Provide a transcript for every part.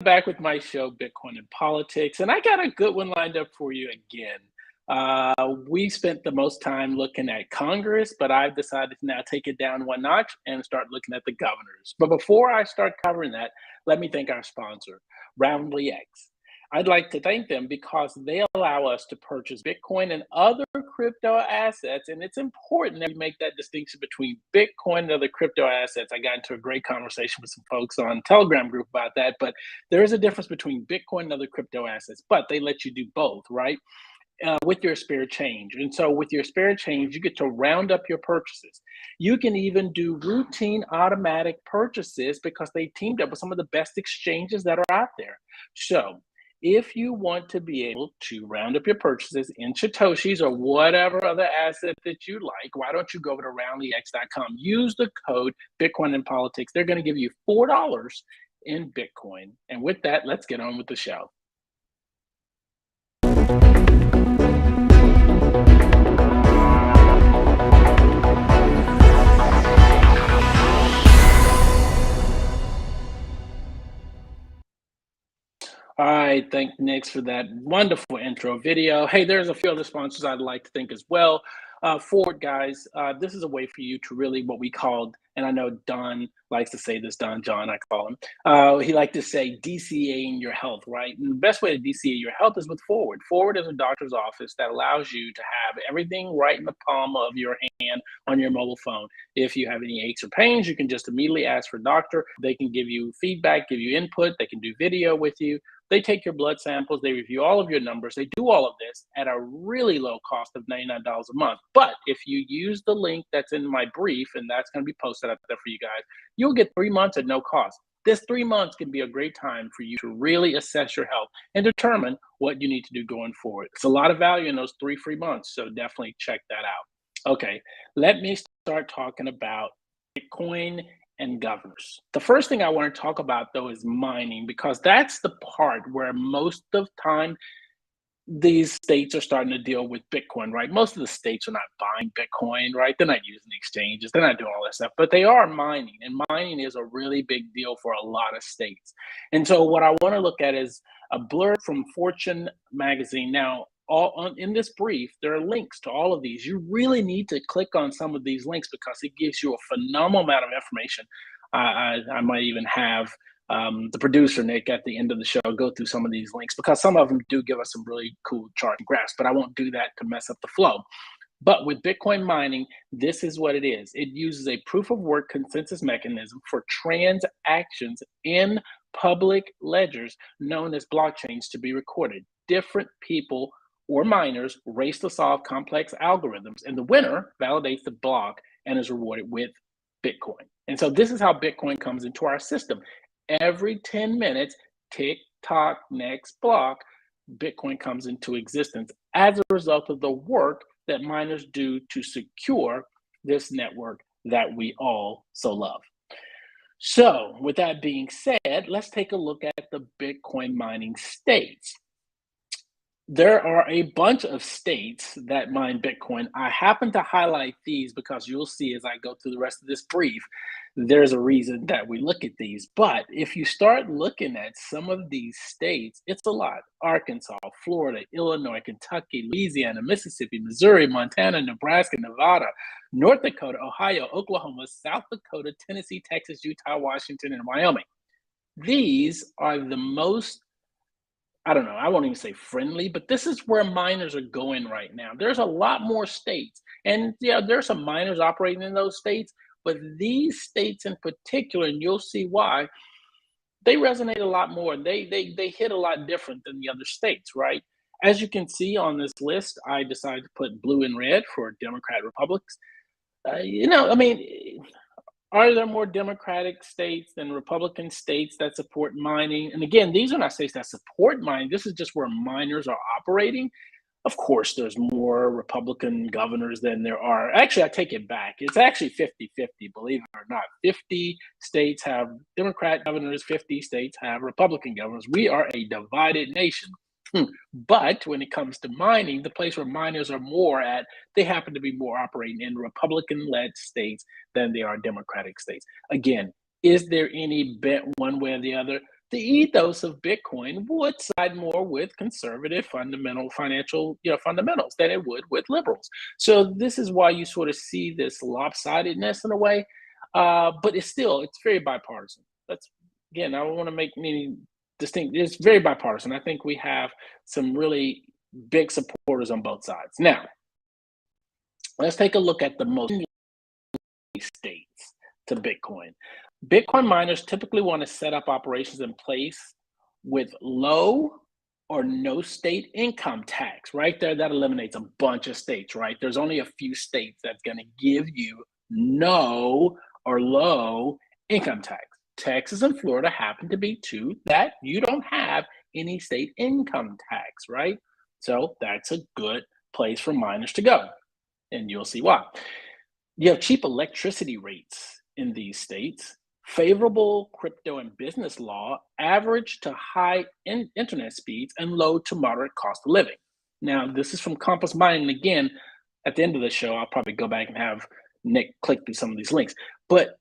back with my show, Bitcoin and Politics, and I got a good one lined up for you again. We spent the most time looking at Congress, but I've decided to now take it down one notch and start looking at the governors. But before I start covering that, let me thank our sponsor, Roundly X. I'd like to thank them because they allow us to purchase Bitcoin and other crypto assets. And it's important that we make that distinction between Bitcoin and other crypto assets. I got into a great conversation with some folks on Telegram group about that, but there is a difference between Bitcoin and other crypto assets, but they let you do both, right? With your spare change. And so with your spare change, you get to round up your purchases. You can even do routine automatic purchases because they teamed up with some of the best exchanges that are out there. So if you want to be able to round up your purchases in Satoshis or whatever other asset that you like, why don't you go over to roundlyx.com, use the code Bitcoin and Politics. They're going to give you $4 in Bitcoin. And with that, let's get on with the show. All right, thank Nix for that wonderful intro video. Hey, there's a few other sponsors I'd like to thank as well. Forward, guys, this is a way for you to really what we called, and I know Don likes to say this, Don John, I call him. He liked to say DCAing your health, right? And the best way to DCA your health is with Forward. Forward is a doctor's office that allows you to have everything right in the palm of your hand on your mobile phone. If you have any aches or pains, you can just immediately ask for a doctor. They can give you feedback, give you input. They can do video with you. They take your blood samples, they review all of your numbers. They do all of this at a really low cost of $99 a month. But if you use the link that's in my brief, and that's going to be posted up there for you guys, you'll get 3 months at no cost. This 3 months can be a great time for you to really assess your health and determine what you need to do going forward. It's a lot of value in those 3 free months, so definitely check that out. Okay, let me start talking about Bitcoin and governors. The first thing I want to talk about, though, is mining, because that's the part where most of the time these states are starting to deal with Bitcoin, right? Most of the states are not buying Bitcoin, right? They're not using the exchanges. They're not doing all that stuff, but they are mining. And mining is a really big deal for a lot of states. And so what I want to look at is a blurb from Fortune magazine. Now, in this brief, there are links to all of these. You really need to click on some of these links because it gives you a phenomenal amount of information. I might even have the producer, Nick, at the end of the show go through some of these links because some of them do give us some really cool chart and graphs, but I won't do that to mess up the flow. But with Bitcoin mining, this is what it is. It uses a proof of work consensus mechanism for transactions in public ledgers known as blockchains to be recorded. Different people or miners race to solve complex algorithms, and the winner validates the block and is rewarded with Bitcoin. And so this is how Bitcoin comes into our system. Every 10 minutes, tick tock, next block, Bitcoin comes into existence as a result of the work that miners do to secure this network that we all so love. So with that being said, let's take a look at the Bitcoin mining states. There are a bunch of states that mine Bitcoin. I happen to highlight these because you'll see as I go through the rest of this brief, there's a reason that we look at these. But if you start looking at some of these states, it's a lot. Arkansas, Florida, Illinois, Kentucky, Louisiana, Mississippi, Missouri, Montana, Nebraska, Nevada, North Dakota, Ohio, Oklahoma, South Dakota, Tennessee, Texas, Utah, Washington, and Wyoming. These are the most, I don't know, I won't even say friendly, but this is where miners are going right now. There's a lot more states. And yeah, there's some miners operating in those states, but these states in particular, and you'll see why, they resonate a lot more. They hit a lot different than the other states, right? As you can see on this list, I decided to put blue and red for Democrat Republics. Are there more Democratic states than Republican states that support mining? And again, these are not states that support mining. This is just where miners are operating. Of course, there's more Republican governors than there are. Actually, I take it back. It's actually 50-50, believe it or not. 50 states have Democrat governors, 50 states have Republican governors. We are a divided nation. But when it comes to mining, the place where miners are more at, they happen to be more operating in Republican-led states than they are Democratic states. Again, is there any bet one way or the other? the ethos of Bitcoin would side more with conservative fundamental financial, fundamentals than it would with liberals. So this is why you sort of see this lopsidedness in a way, but it's very bipartisan. That's again, I don't want to make many distinct. It's very bipartisan. I think we have some really big supporters on both sides. Now, let's take a look at the most states to Bitcoin. Bitcoin miners typically want to set up operations in place with low or no state income tax. Right there, that eliminates a bunch of states, right? There's only a few states that's going to give you no or low income tax. Texas and Florida happen to be two that you don't have any state income tax, right? So that's a good place for miners to go, and you'll see why. You have cheap electricity rates in these states, favorable crypto and business law, average to high internet speeds, and low to moderate cost of living. Now, this is from Compass Mining. Again, at the end of the show, I'll probably go back and have Nick click through some of these links. But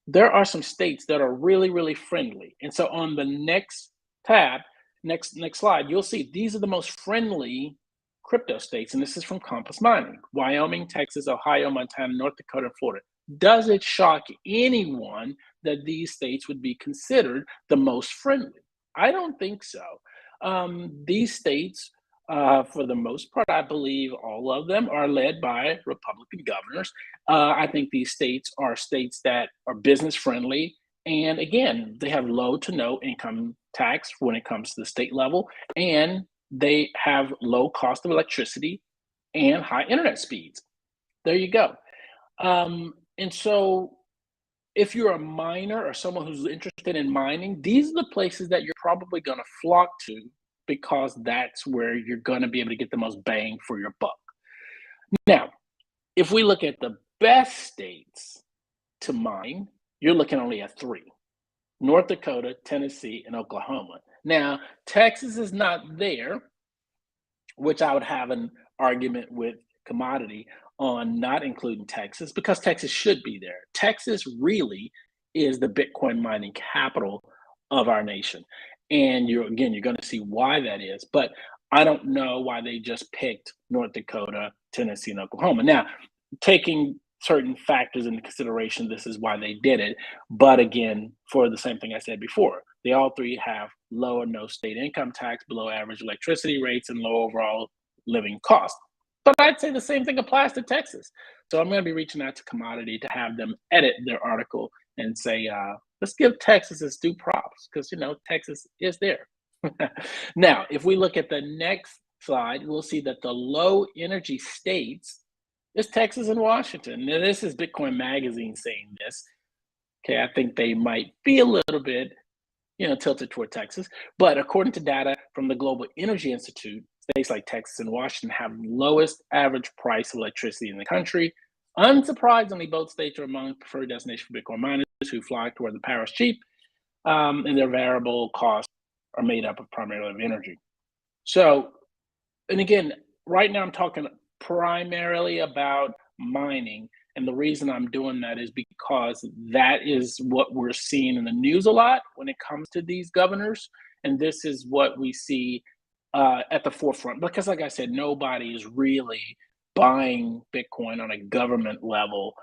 there are some states that are really, really friendly. And so on the next tab, next slide, you'll see these are the most friendly crypto states. And this is from Compass Mining: Wyoming, Texas, Ohio, Montana, North Dakota, and Florida. Does it shock anyone that these states would be considered the most friendly? I don't think so. These states, for the most part, I believe all of them are led by Republican governors. I think these states are states that are business friendly. And again, they have low to no income tax when it comes to the state level. And they have low cost of electricity and high internet speeds. There you go. And so if you're a miner or someone who's interested in mining, these are the places that you're probably going to flock to, because that's where you're going to be able to get the most bang for your buck. Now, if we look at the best states to mine, you're looking only at three: North Dakota, Tennessee, and Oklahoma. Now, Texas is not there, which I would have an argument with Commodity on not including Texas, because Texas should be there. Texas really is the Bitcoin mining capital of our nation. And you're going to see why that is. But I don't know why they just picked North Dakota, Tennessee, and Oklahoma. Now, taking certain factors into consideration, this is why they did it. But again, for the same thing I said before, they all three have low or no state income tax, below average electricity rates, and low overall living cost. But I'd say the same thing applies to Texas. So I'm going to be reaching out to Commodity to have them edit their article and say, let's give Texas its due props, because, Texas is there. Now, if we look at the next slide, we'll see that the low energy states is Texas and Washington. Now, this is Bitcoin Magazine saying this. Okay, I think they might be a little bit, tilted toward Texas. But according to data from the Global Energy Institute, states like Texas and Washington have the lowest average price of electricity in the country. Unsurprisingly, both states are among preferred destinations for Bitcoin miners who flock to where the power is cheap, and their variable costs are made up of primarily of energy. So, and again, right now I'm talking primarily about mining. And the reason I'm doing that is because that is what we're seeing in the news a lot when it comes to these governors. And this is what we see at the forefront, because like I said, nobody is really buying Bitcoin on a government level.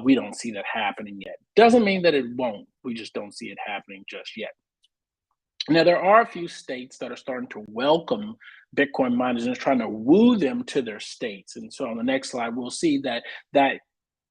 We don't see that happening yet. Doesn't mean that it won't. We just don't see it happening just yet. Now, there are a few states that are starting to welcome Bitcoin miners and trying to woo them to their states. And so on the next slide, we'll see that that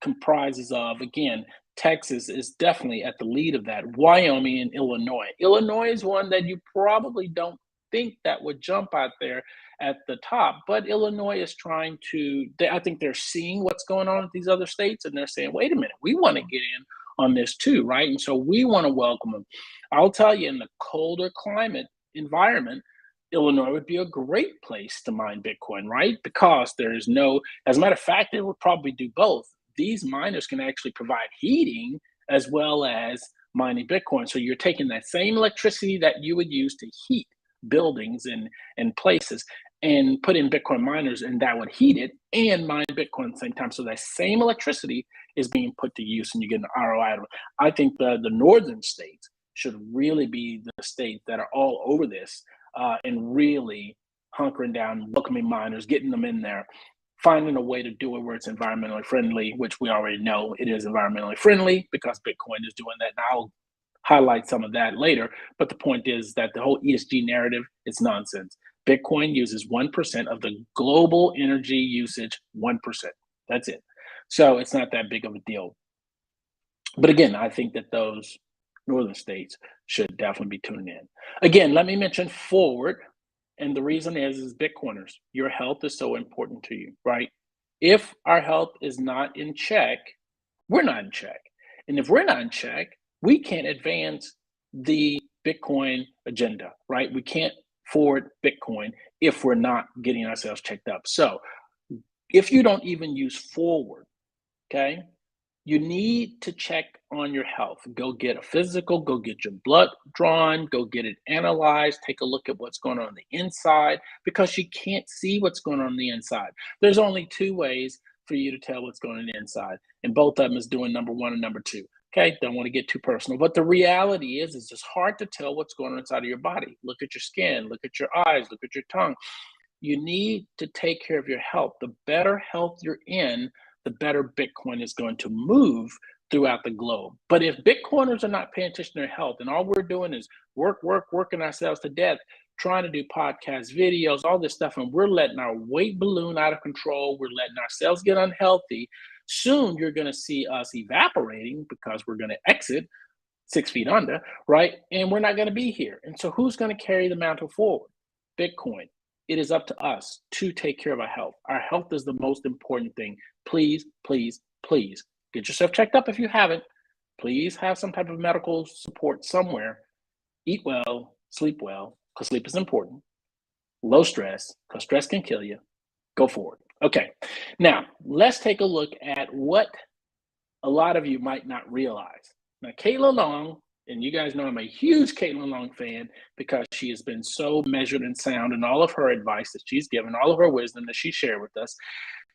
comprises of, again, Texas is definitely at the lead of that, Wyoming and Illinois. Illinois is one that you probably don't think that would jump out there at the top, but Illinois is trying to, I think they're seeing what's going on with these other states, and they're saying, wait a minute, we want to get in on this too, right? And so we want to welcome them. I'll tell you, in the colder climate environment, Illinois would be a great place to mine Bitcoin, right? Because there's no, as a matter of fact, it would probably do both. These miners can actually provide heating as well as mining Bitcoin. So you're taking that same electricity that you would use to heat buildings and places and put in Bitcoin miners, and that would heat it and mine Bitcoin at the same time. So that same electricity is being put to use, and you get an ROI. I think the northern states should really be the states that are all over this and really hunkering down, welcoming miners, getting them in there, finding a way to do it where it's environmentally friendly, which we already know it is environmentally friendly because Bitcoin is doing that. And I'll highlight some of that later. But the point is that the whole ESG narrative is nonsense. Bitcoin uses 1% of the global energy usage, 1%. That's it. So it's not that big of a deal. But again, I think that those northern states should definitely be tuning in. Again, let me mention forward. And the reason is Bitcoiners, your health is so important to you, right? If our health is not in check, we're not in check. And if we're not in check, we can't advance the Bitcoin agenda, right? We can't forward Bitcoin if we're not getting ourselves checked up. So if you don't even use forward, okay, you need to check on your health. Go get a physical, go get your blood drawn, go get it analyzed, take a look at what's going on the inside, because you can't see what's going on the inside. There's only two ways for you to tell what's going on the inside, and both of them is doing number one and number two. Okay, don't want to get too personal, but the reality is it's just hard to tell what's going on inside of your body. Look at your skin, look at your eyes, look at your tongue. You need to take care of your health. The better health you're in, the better Bitcoin is going to move throughout the globe. But if Bitcoiners are not paying attention to their health and all we're doing is working ourselves to death, trying to do podcast videos, all this stuff, and we're letting our weight balloon out of control, we're letting ourselves get unhealthy, soon you're going to see us evaporating because we're going to exit 6 feet under, right? And we're not going to be here. And so who's going to carry the mantle forward? Bitcoin. It is up to us to take care of our health. Our health is the most important thing. Please, please, please get yourself checked up if you haven't. Please have some type of medical support somewhere. Eat well, sleep well, because sleep is important. Low stress, because stress can kill you. Go forward. Okay, now let's take a look at what a lot of you might not realize. Now, Caitlin Long, and you guys know I'm a huge Caitlin Long fan because she has been so measured and sound in all of her advice that she's given, all of her wisdom that she shared with us.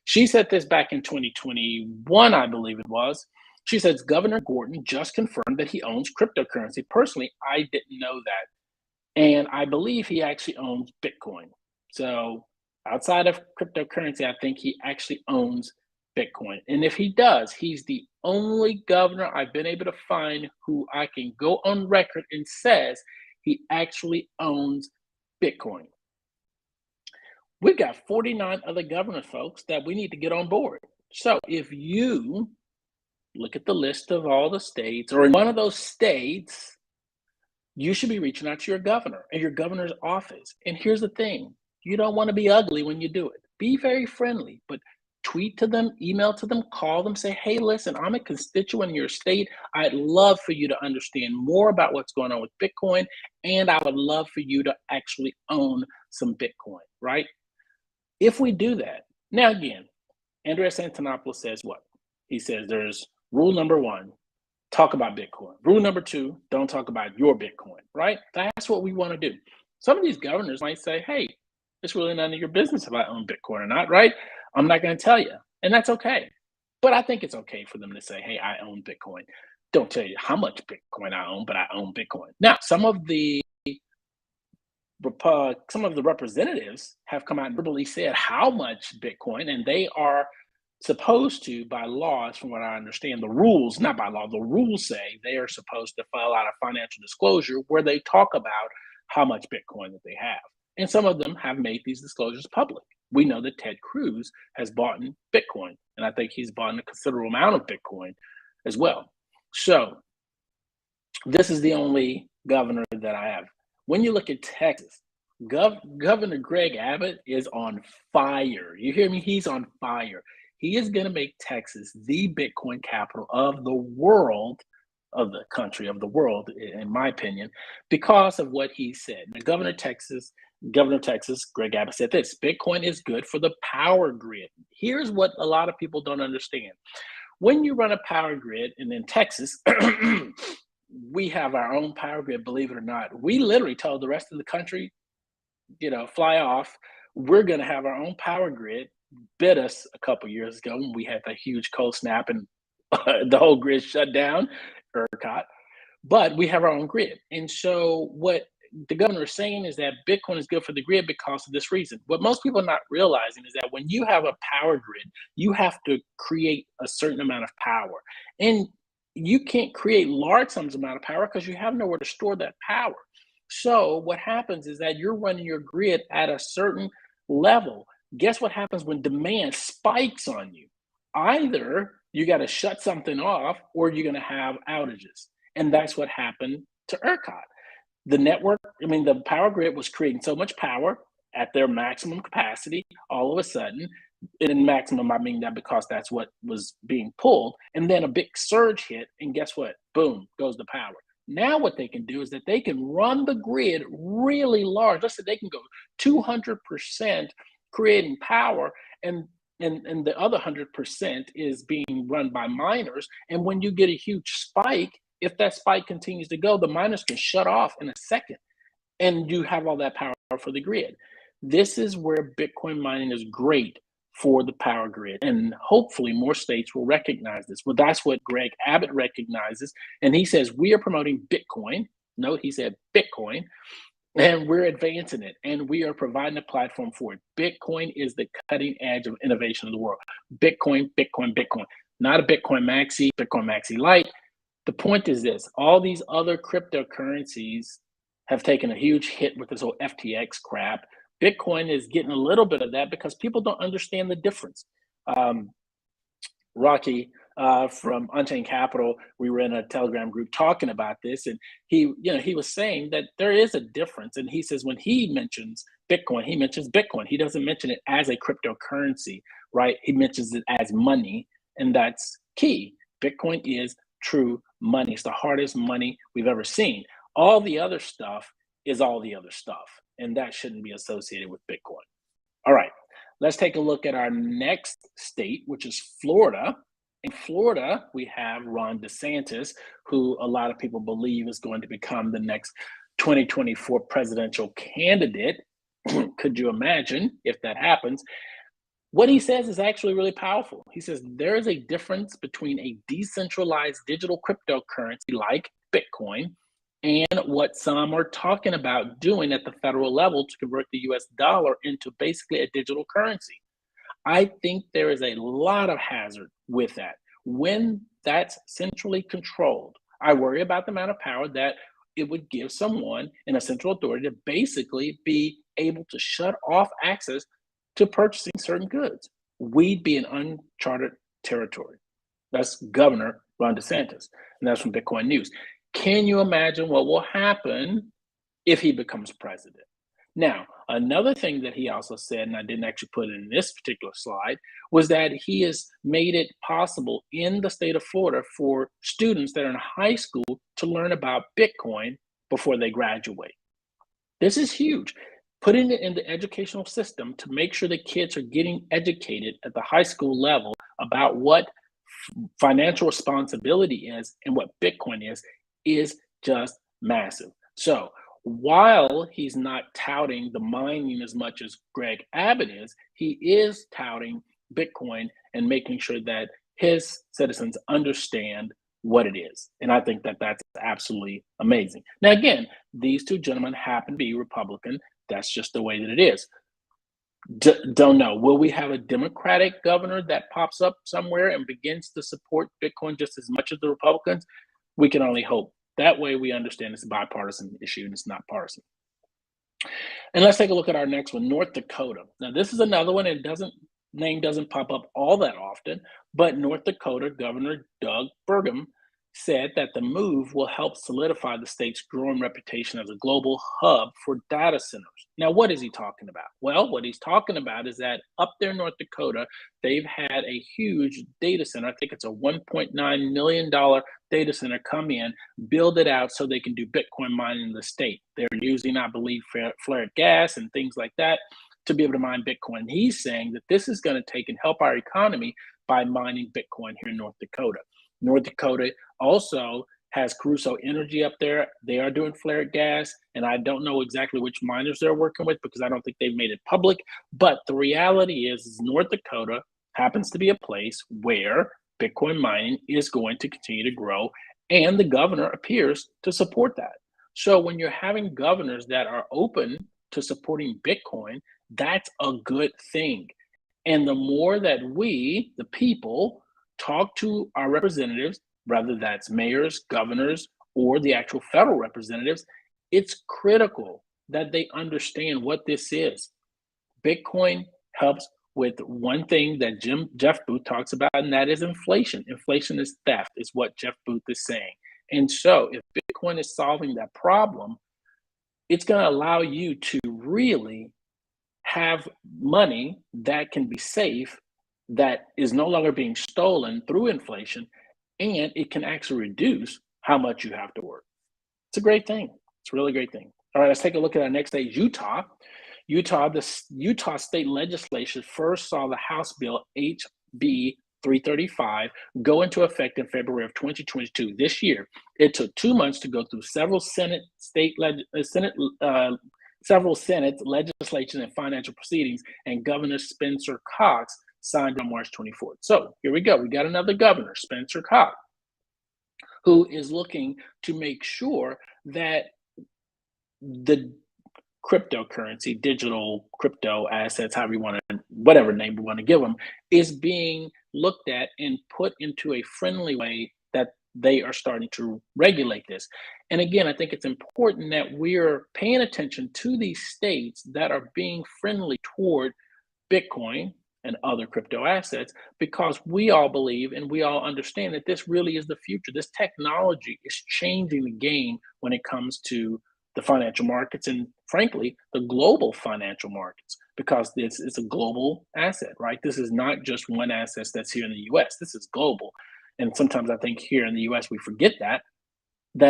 She said this back in 2021, I believe it was. She says, Governor Gordon just confirmed that he owns cryptocurrency. Personally, I didn't know that. And I believe he actually owns Bitcoin. So outside of cryptocurrency, I think he actually owns Bitcoin. And if he does, he's the only governor I've been able to find who I can go on record and says he actually owns Bitcoin. We've got 49 other governors, folks, that we need to get on board. So if you look at the list of all the states, or in one of those states, you should be reaching out to your governor and your governor's office. And here's the thing, you don't want to be ugly when you do it. Be very friendly, but tweet to them, email to them, call them, say, hey, listen, I'm a constituent in your state. I'd love for you to understand more about what's going on with Bitcoin, and I would love for you to actually own some Bitcoin, right? If we do that, now again, Andreas Antonopoulos says what? He says there's rule number one, talk about Bitcoin. Rule number two, don't talk about your Bitcoin, right? That's what we want to do. Some of these governors might say, hey, it's really none of your business if I own Bitcoin or not, right? I'm not going to tell you, and that's okay. But I think it's okay for them to say, hey, I own Bitcoin. Don't tell you how much Bitcoin I own, but I own Bitcoin. Now, some of the representatives have come out and verbally said how much Bitcoin, and they are supposed to, by laws, from what I understand, the rules, not by law, the rules say they are supposed to file out a financial disclosure where they talk about how much Bitcoin that they have. And some of them have made these disclosures public. We know that Ted Cruz has bought in Bitcoin, and I think he's bought in a considerable amount of Bitcoin as well. So this is the only governor that I have. When you look at Texas, Governor Greg Abbott is on fire. You hear me? He's on fire. He is going to make Texas the Bitcoin capital of the world, of the country, of the world, in my opinion, because of what he said. Now, Governor of Texas, Greg Abbott said this: Bitcoin is good for the power grid. Here's what a lot of people don't understand. When you run a power grid, and in Texas, we have our own power grid, believe it or not. We literally told the rest of the country, fly off. We're going to have our own power grid. Bit us a couple years ago when we had that huge cold snap and the whole grid shut down, ERCOT. but we have our own grid. And so what the governor is saying is that Bitcoin is good for the grid because of this reason. What most people are not realizing is that when you have a power grid, you have to create a certain amount of power. And you can't create large sums amount of power because you have nowhere to store that power. So what happens is that you're running your grid at a certain level. Guess what happens when demand spikes on you? Either you got to shut something off or you're going to have outages. And that's what happened to ERCOT. The network, the power grid was creating so much power at their maximum capacity all of a sudden. In maximum, I mean that because that's what was being pulled. And then a big surge hit, and guess what? Boom, goes the power. Now what they can do is that they can run the grid really large. Let's say they can go 200% creating power, and the other 100% is being run by miners. And when you get a huge spike, if that spike continues to go, the miners can shut off in a second, and you have all that power for the grid. This is where Bitcoin mining is great for the power grid, and hopefully more states will recognize this. Well, that's what Greg Abbott recognizes, and he says we are promoting Bitcoin. No, he said Bitcoin, and we're advancing it, and we are providing a platform for it. Bitcoin is the cutting edge of innovation in the world. Bitcoin, Bitcoin, Bitcoin. Not a Bitcoin Maxi, Bitcoin Maxi Lite. The point is this: all these other cryptocurrencies have taken a huge hit with this whole FTX crap. Bitcoin is getting a little bit of that because people don't understand the difference. Rocky from Unchained Capital, we were in a Telegram group talking about this, and he was saying that there is a difference. And he says when he mentions Bitcoin, he mentions Bitcoin. He doesn't mention it as a cryptocurrency, right? He mentions it as money, and that's key. Bitcoin is true money. It's the hardest money we've ever seen. All the other stuff is all the other stuff, and that shouldn't be associated with Bitcoin. All right, let's take a look at our next state, which is Florida. In Florida, we have Ron DeSantis, who a lot of people believe is going to become the next 2024 presidential candidate. Could you imagine if that happens? What he says is actually really powerful. He says there is a difference between a decentralized digital cryptocurrency like Bitcoin and what some are talking about doing at the federal level to convert the US dollar into basically a digital currency. I think there is a lot of hazard with that. When that's centrally controlled, I worry about the amount of power that it would give someone in a central authority to basically be able to shut off access to purchasing certain goods. We'd be in uncharted territory. That's Governor Ron DeSantis, and that's from Bitcoin News. Can you imagine what will happen if he becomes president? Now, another thing that he also said, and I didn't actually put it in this particular slide, was that he has made it possible in the state of Florida for students that are in high school to learn about Bitcoin before they graduate. This is huge. Putting it in the educational system to make sure the kids are getting educated at the high school level about what financial responsibility is and what Bitcoin is just massive. So while he's not touting the mining as much as Greg Abbott is, he is touting Bitcoin and making sure that his citizens understand what it is. And I think that that's absolutely amazing. Now, again, these two gentlemen happen to be Republican. That's just the way that it is. Don't know. Will we have a Democratic governor that pops up somewhere and begins to support Bitcoin just as much as the Republicans? We can only hope. That way we understand it's a bipartisan issue and it's not partisan. And let's take a look at our next one, North Dakota. Now, this is another one. Name doesn't pop up all that often, but North Dakota Governor Doug Burgum said that the move will help solidify the state's growing reputation as a global hub for data centers. Now, what is he talking about? Well, what he's talking about is that up there in North Dakota, they've had a huge data center. I think it's a $1.9 million data center come in, build it out so they can do Bitcoin mining in the state. They're using, I believe, flared gas and things like that to be able to mine Bitcoin. He's saying that this is going to take and help our economy by mining Bitcoin here in North Dakota. North Dakota also has Crusoe Energy up there. They are doing flared gas, and I don't know exactly which miners they're working with because I don't think they've made it public. But the reality is North Dakota happens to be a place where Bitcoin mining is going to continue to grow, And the governor appears to support that. So when you're having governors that are open to supporting Bitcoin, that's a good thing. And the more that we, the people, talk to our representatives, whether that's mayors, governors, or the actual federal representatives, it's critical that they understand what this is. Bitcoin helps with one thing that Jeff Booth talks about, and that is inflation. Inflation is theft, is what Jeff Booth is saying. And so if Bitcoin is solving that problem, it's going to allow you to really have money that can be safe, that is no longer being stolen through inflation, and it can actually reduce how much you have to work. It's a great thing. It's a really great thing. All right, let's take a look at our next state, Utah. The Utah state legislature first saw the House bill HB 335 go into effect in February of 2022. This year, it took 2 months to go through several Senate legislation and financial proceedings, and Governor Spencer Cox signed on March 24th. So here we go. We got another governor, Spencer Cox, who is looking to make sure that the cryptocurrency, digital crypto assets, however you want to, whatever name we want to give them, is being looked at and put into a friendly way that they are starting to regulate this. And again, I think it's important that we're paying attention to these states that are being friendly toward Bitcoin and other crypto assets, because we all believe and we all understand that this really is the future. This technology is changing the game when it comes to the financial markets and, frankly, the global financial markets, because this is a global asset, right? This is not just one asset that's here in the US. This is global. And sometimes I think here in the US, we forget that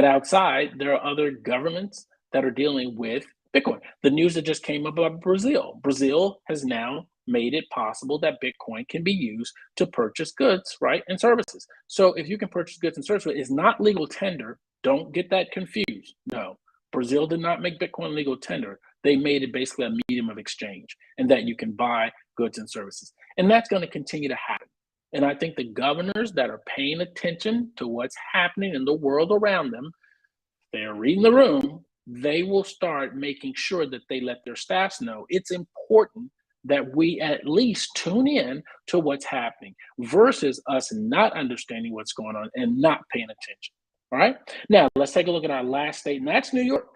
outside there are other governments that are dealing with Bitcoin. The news that just came up about Brazil. Brazil has now made it possible that Bitcoin can be used to purchase goods, right, and services. So if you can purchase goods and services, it's not legal tender. Don't get that confused. No, Brazil did not make Bitcoin legal tender. They made it basically a medium of exchange, and that you can buy goods and services. And that's going to continue to happen. And I think the governors that are paying attention to what's happening in the world around them, they're reading the room, they will start making sure that they let their staffs know it's important that we at least tune in to what's happening versus us not understanding what's going on and not paying attention. All right. Now, let's take a look at our last state, and that's New York.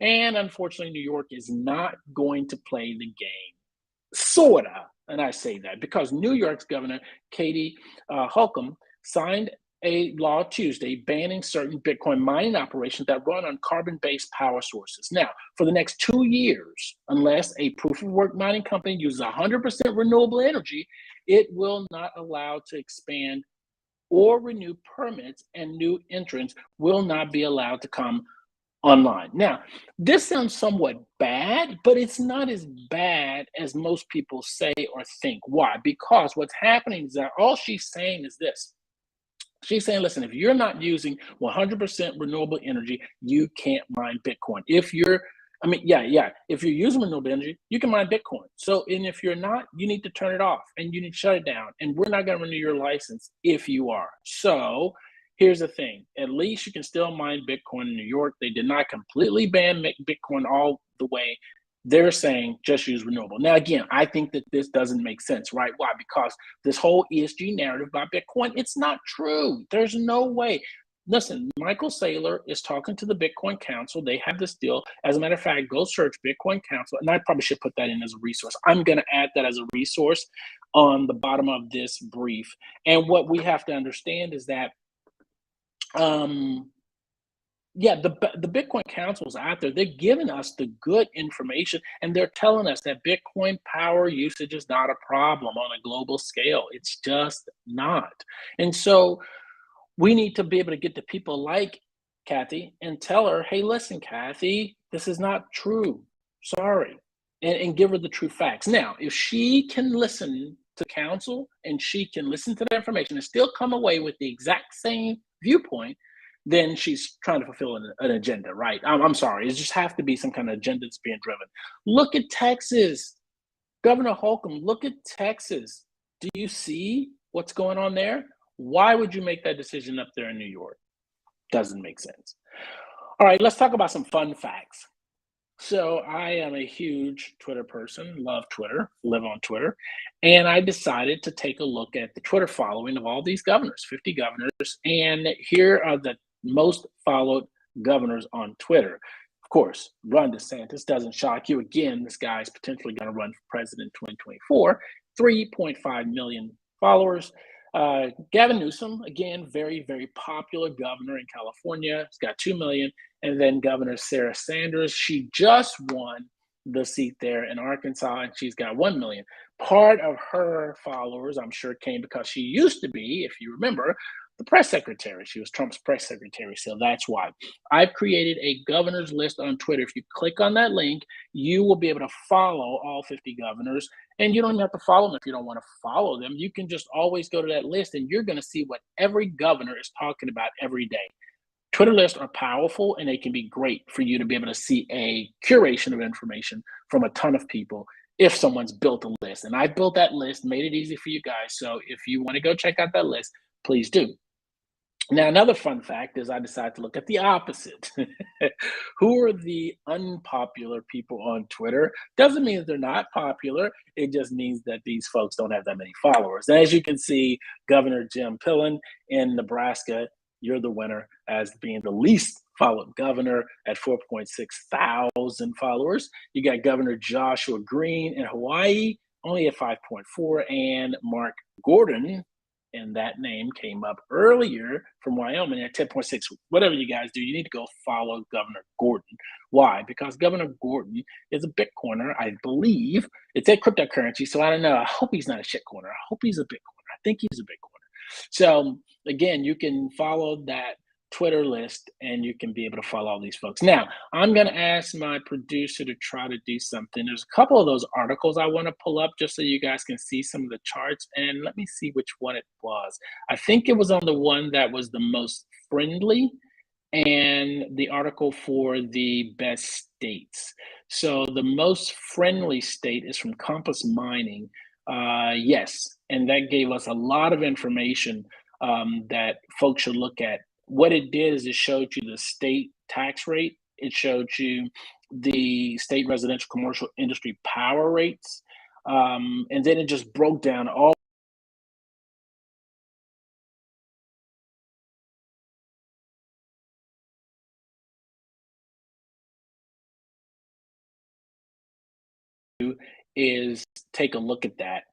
And unfortunately, New York is not going to play the game. Sorta. And I say that because New York's Governor Katie Holcomb signed a law Tuesday banning certain Bitcoin mining operations that run on carbon-based power sources. Now, for the next 2 years, unless a proof-of-work mining company uses 100% renewable energy, it will not allow to expand or renew permits, and new entrants will not be allowed to come online. Now, this sounds somewhat bad, but it's not as bad as most people say or think. Why? Because what's happening is that all she's saying is this. She's saying, listen, if you're not using 100% renewable energy, you can't mine Bitcoin. If you're using renewable energy, you can mine Bitcoin. So, and if you're not, you need to turn it off and you need to shut it down. And we're not going to renew your license if you are. So, here's the thing. At least you can still mine Bitcoin in New York. They did not completely ban Bitcoin all the way. They're saying just use renewable. Now, again, I think that this doesn't make sense, right? Why? Because this whole ESG narrative about Bitcoin, it's not true. There's no way. Listen, Michael Saylor is talking to the Bitcoin Council. They have this deal. As a matter of fact, go search Bitcoin Council, and I probably should put that in as a resource. I'm going to add that as a resource on the bottom of this brief. And what we have to understand is that the Bitcoin Council is out there. They're giving us the good information, and they're telling us that Bitcoin power usage is not a problem on a global scale. It's just not. And so we need to be able to get to people like Kathy and tell her, hey, listen, Kathy, this is not true. Sorry. And give her the true facts. Now, if she can listen to counsel and she can listen to the information and still come away with the exact same viewpoint, then she's trying to fulfill an agenda, right? I'm sorry. It just has to be some kind of agenda that's being driven. Look at Texas. Governor Holcomb, look at Texas. Do you see what's going on there? Why would you make that decision up there in New York? Doesn't make sense. All right, let's talk about some fun facts. So I am a huge Twitter person, love Twitter, live on Twitter, and I decided to take a look at the Twitter following of all these governors, 50 governors, and here are the most followed governors on Twitter. Of course, Ron DeSantis doesn't shock you. Again, this guy's potentially going to run for president in 2024, 3.5 million followers. Gavin Newsom, again, very, very popular governor in California. He's got 2 million. And then Governor Sarah Sanders, she just won the seat there in Arkansas, and she's got 1 million. Part of her followers, I'm sure, came because she used to be, if you remember, the press secretary. She was Trump's press secretary, so that's why. I've created a governor's list on Twitter. If you click on that link, you will be able to follow all 50 governors, and you don't even have to follow them if you don't want to follow them. You can just always go to that list, and you're going to see what every governor is talking about every day. Twitter lists are powerful, and they can be great for you to be able to see a curation of information from a ton of people if someone's built a list. And I built that list, made it easy for you guys. So if you want to go check out that list, please do. Now, another fun fact is I decided to look at the opposite. Who are the unpopular people on Twitter? Doesn't mean that they're not popular. It just means that these folks don't have that many followers. And as you can see, Governor Jim Pillen in Nebraska, you're the winner as being the least followed governor at 4.6 thousand followers. You got Governor Joshua Green in Hawaii, only at 5.4, and Mark Gordon, and that name came up earlier from Wyoming at 10.6. Whatever you guys do, you need to go follow Governor Gordon. Why? Because Governor Gordon is a Bitcoiner, I believe. It's a cryptocurrency, so I don't know. I hope he's not a shitcoiner. I hope he's a Bitcoiner. I think he's a Bitcoiner. So again, you can follow that Twitter list and you can be able to follow all these folks. Now, I'm going to ask my producer to try to do something. There's a couple of those articles I want to pull up just so you guys can see some of the charts. And let me see which one it was. I think it was on the one that was the most friendly and the article for the best states. So the most friendly state is from Compass Mining. Yes, and that gave us a lot of information that folks should look at. What it did is it showed you the state tax rate. It showed you the state residential commercial industry power rates. And then it just broke down all is take a look at that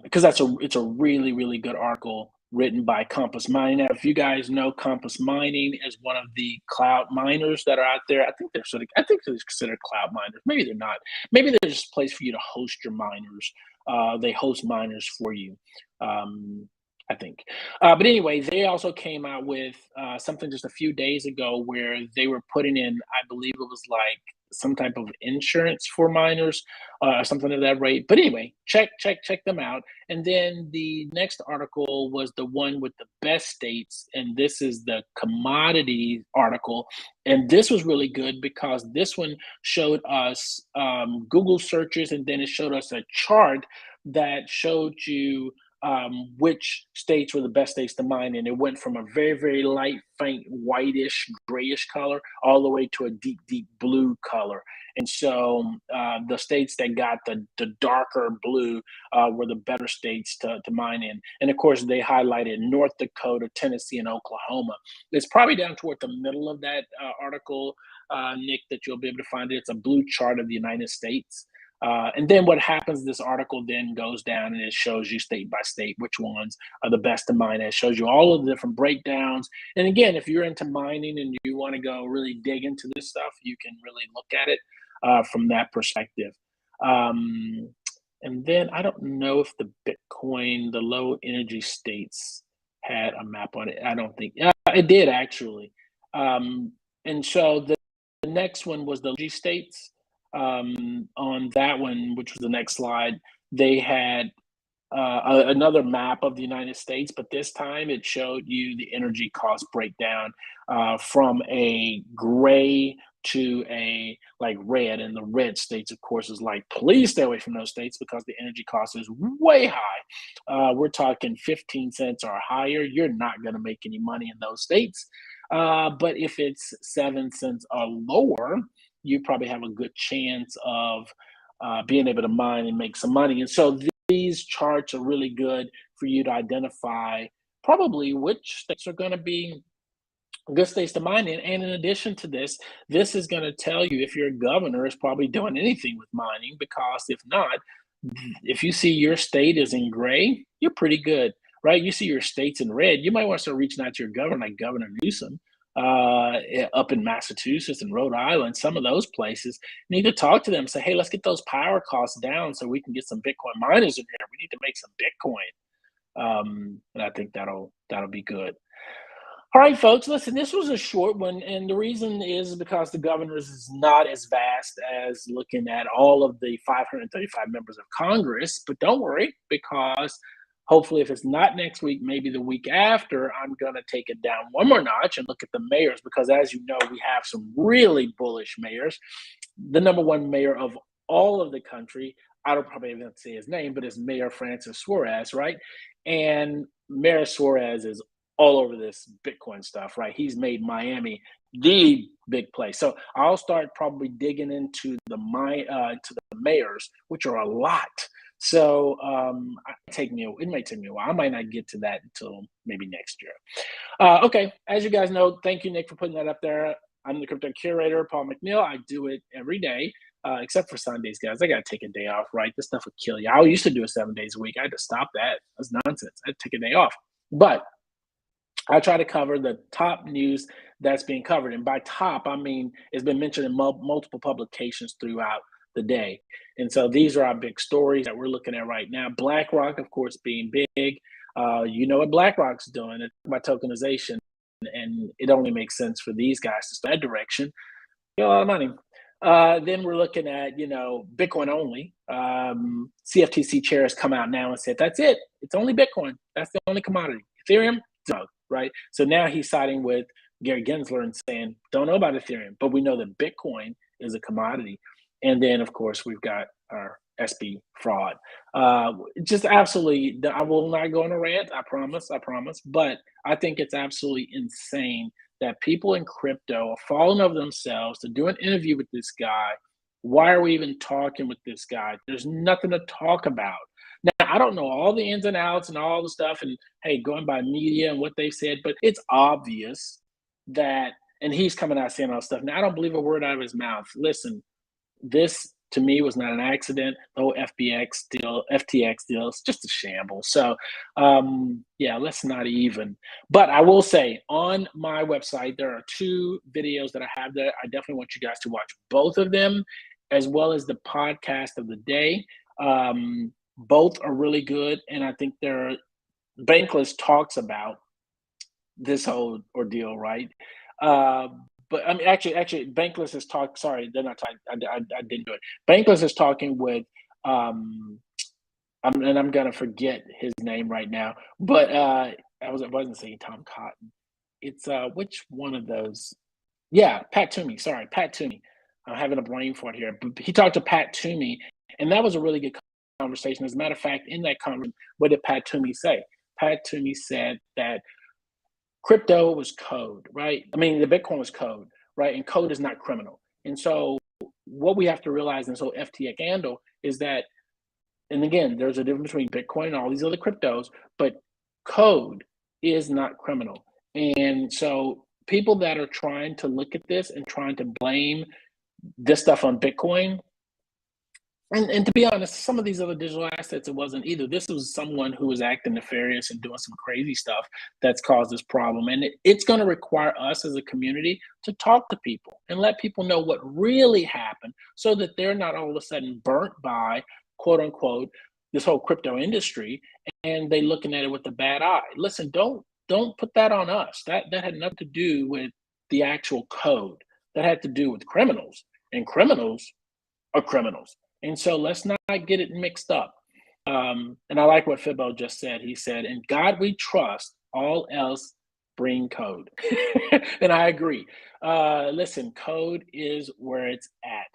because it's a really, really good article written by Compass Mining. Now, if you guys know, Compass Mining is one of the cloud miners that are out there. I think they're considered cloud miners. Maybe they're not. Maybe they're just a place for you to host your miners. They host miners for you. I think. But anyway, they also came out with something just a few days ago where they were putting in, I believe it was like some type of insurance for miners or something of that rate. But anyway, check them out. And then the next article was the one with the best states. And this is the commodity article. And this was really good because this one showed us Google searches, and then it showed us a chart that showed you which states were the best states to mine in. It went from a very, very light, faint, whitish, grayish color all the way to a deep, deep blue color. And so the states that got the darker blue were the better states to mine in. And of course, they highlighted North Dakota, Tennessee, and Oklahoma. It's probably down toward the middle of that article, Nick, that you'll be able to find it. It's a blue chart of the United States. And then what happens, this article then goes down and it shows you state by state which ones are the best to mine. It shows you all of the different breakdowns. And again, if you're into mining and you want to go really dig into this stuff, you can really look at it from that perspective. And then I don't know if the Bitcoin, the low energy states had a map on it. I don't think it did actually. And so the next one was the energy states. On that one, which was the next slide, they had another map of the United States, but this time it showed you the energy cost breakdown from a gray to a like red, and the red states, of course, is like, please stay away from those states because the energy cost is way high. We're talking 15 cents or higher. You're not going to make any money in those states. But if it's 7 cents or lower, you probably have a good chance of being able to mine and make some money. And so these charts are really good for you to identify probably which states are going to be good states to mine in. And in addition to this, this is going to tell you if your governor is probably doing anything with mining, because if not, if you see your state is in gray, you're pretty good, right? You see your state's in red, you might want to start reaching out to your governor, like Governor Newsom, up in Massachusetts and Rhode Island, some of those places. You need to talk to them, say, hey, let's get those power costs down so we can get some Bitcoin miners in here. We need to make some Bitcoin. And I think that'll be good. All right, folks, listen, this was a short one, and the reason is because the governor's is not as vast as looking at all of the 535 members of Congress, but don't worry, because hopefully if it's not next week, maybe the week after, I'm going to take it down one more notch and look at the mayors, because as you know, we have some really bullish mayors. The number one mayor of all of the country, I don't probably even say his name, but it's Mayor Francis Suarez, right? And Mayor Suarez is all over this Bitcoin stuff, right? He's made Miami the big place. So I'll start probably digging into the mayors, which are a lot. So it might take me a while. I might not get to that until maybe next year. Okay, as you guys know, thank you, Nick, for putting that up there. I'm the crypto curator, Paul McNeal. I do it every day, except for Sundays, guys. I got to take a day off, right? This stuff would kill you. I used to do it 7 days a week. I had to stop that. That's nonsense. I had to take a day off. But I try to cover the top news that's being covered. And by top, I mean, it's been mentioned in multiple publications throughout the day. And so these are our big stories that we're looking at right now. BlackRock, of course, being big. You know what BlackRock's doing by tokenization. And it only makes sense for these guys to start that direction. Get a lot of money. Then we're looking at, Bitcoin only. CFTC chair has come out now and said, that's it. It's only Bitcoin. That's the only commodity. Ethereum, no. Right? So now he's siding with Gary Gensler and saying, don't know about Ethereum, but we know that Bitcoin is a commodity. And then, of course, we've got our SB fraud. Just absolutely, I will not go on a rant, I promise, but I think it's absolutely insane that people in crypto are falling over themselves to do an interview with this guy. Why are we even talking with this guy? There's nothing to talk about. Now, I don't know all the ins and outs and all the stuff, and hey, going by media and what they said, but it's obvious that, and he's coming out saying all stuff. Now, I don't believe a word out of his mouth. Listen, this to me was not an accident. The whole FTX deal is just a shambles. So, yeah, let's not even. But I will say on my website, there are 2 videos that I have there. I definitely want you guys to watch both of them, as well as the podcast of the day. Both are really good, and I think Bankless talks about this whole ordeal, right? But I mean, actually, Bankless is talking. Sorry, they're not talking. I didn't do it. Bankless is talking with, and I'm gonna forget his name right now. But I wasn't saying Tom Cotton. It's which one of those? Yeah, Pat Toomey. Sorry, Pat Toomey. I'm having a brain fart here. But he talked to Pat Toomey, and that was a really good conversation. As a matter of fact, in that conversation, what did Pat Toomey say? Pat Toomey said that crypto was code, right? I mean, the Bitcoin was code, right? And code is not criminal. And so what we have to realize in this whole FTX scandal is that, and again, there's a difference between Bitcoin and all these other cryptos, but code is not criminal. And so people that are trying to look at this and trying to blame this stuff on Bitcoin, and to be honest, some of these other digital assets, it wasn't either. This was someone who was acting nefarious and doing some crazy stuff that's caused this problem. And it's going to require us as a community to talk to people and let people know what really happened so that they're not all of a sudden burnt by, quote unquote, this whole crypto industry, and they looking at it with a bad eye. Listen, don't put that on us. That had nothing to do with the actual code. That had to do with criminals, and criminals are criminals. And so let's not get it mixed up. And I like what Fibbo just said. He said, "In God we trust, all else bring code." And I agree. Listen, code is where it's at.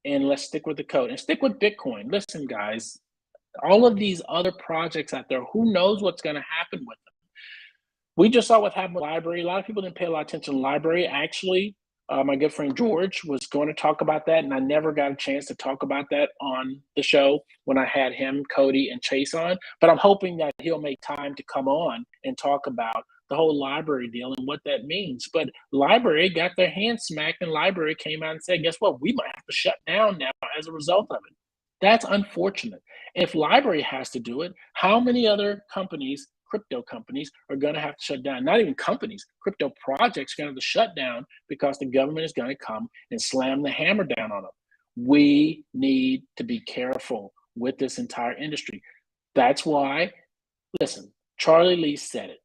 And let's stick with the code and stick with Bitcoin. Listen, guys, all of these other projects out there, who knows what's going to happen with them? We just saw what happened with library. A lot of people didn't pay a lot of attention to library. Actually, my good friend George was going to talk about that, and I never got a chance to talk about that on the show when I had him, Cody, and Chase on. But I'm hoping that he'll make time to come on and talk about the whole library deal and what that means. But library got their hands smacked, and library came out and said, guess what? We might have to shut down now as a result of it. That's unfortunate. If library has to do it, how many other companies, crypto companies, are going to have to shut down? Not even companies, crypto projects are going to have to shut down because the government is going to come and slam the hammer down on them. We need to be careful with this entire industry. That's why, listen, Charlie Lee said it.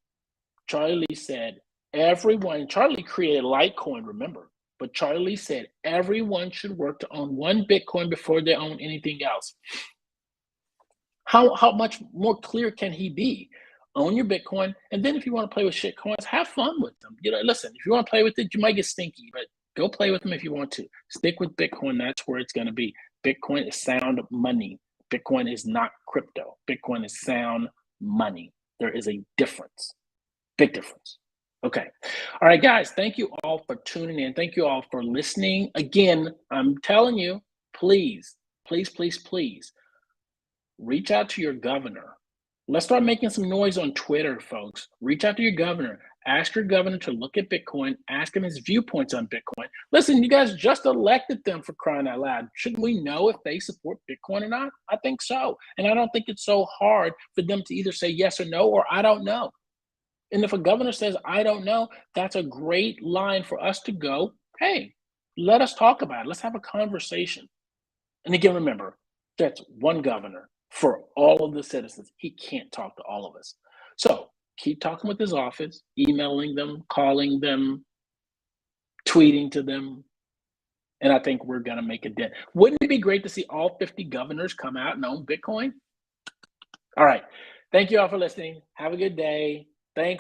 Charlie Lee said, everyone, Charlie created Litecoin, remember, but Charlie Lee said everyone should work to own one Bitcoin before they own anything else. How much more clear can he be? Own your Bitcoin, and then if you want to play with shit coins, have fun with them. You know, listen, if you want to play with it, you might get stinky, but go play with them if you want to. Stick with Bitcoin, that's where it's going to be. Bitcoin is sound money. Bitcoin is not crypto. Bitcoin is sound money. There is a difference, big difference. Okay. All right, guys, thank you all for tuning in. Thank you all for listening. Again, I'm telling you, please, please, please, please, reach out to your governor. Let's start making some noise on Twitter, folks. Reach out to your governor. Ask your governor to look at Bitcoin. Ask him his viewpoints on Bitcoin. Listen, you guys just elected them, for crying out loud. Shouldn't we know if they support Bitcoin or not? I think so. And I don't think it's so hard for them to either say yes or no, or I don't know. And if a governor says, I don't know, that's a great line for us to go, hey, let us talk about it. Let's have a conversation. And again, remember, that's one governor for all of the citizens. He can't talk to all of us. So keep talking with his office, emailing them, calling them, tweeting to them. And I think we're going to make a dent. Wouldn't it be great to see all 50 governors come out and own Bitcoin? All right. Thank you all for listening. Have a good day. Thanks.